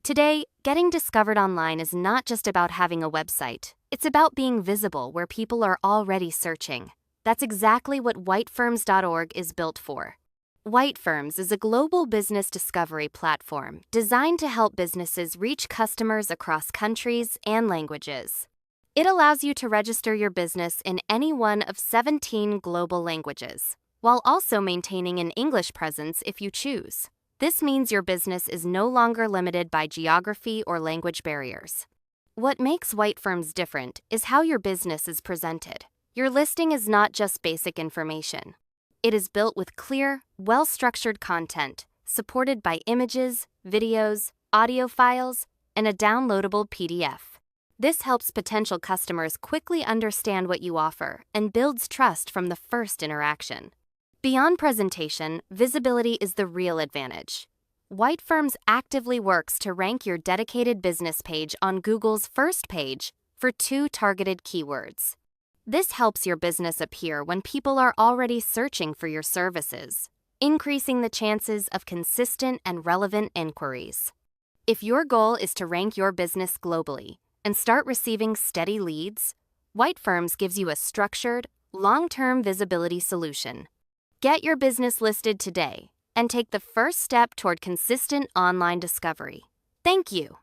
Today, getting discovered online is not just about having a website. It's about being visible where people are already searching. That's exactly what whitefirms.org is built for. White Firms is a global business discovery platform designed to help businesses reach customers across countries and languages. It allows you to register your business in any one of 17 global languages, while also maintaining an English presence if you choose. This means your business is no longer limited by geography or language barriers. What makes White Firms different is how your business is presented. Your listing is not just basic information. It is built with clear, well-structured content, supported by images, videos, audio files, and a downloadable PDF. This helps potential customers quickly understand what you offer and builds trust from the first interaction. Beyond presentation, visibility is the real advantage. White Firms actively works to rank your dedicated business page on Google's first page for 2 targeted keywords. This helps your business appear when people are already searching for your services, increasing the chances of consistent and relevant inquiries. If your goal is to rank your business globally and start receiving steady leads, White Firms gives you a structured, long-term visibility solution. Get your business listed today and take the first step toward consistent online discovery. Thank you.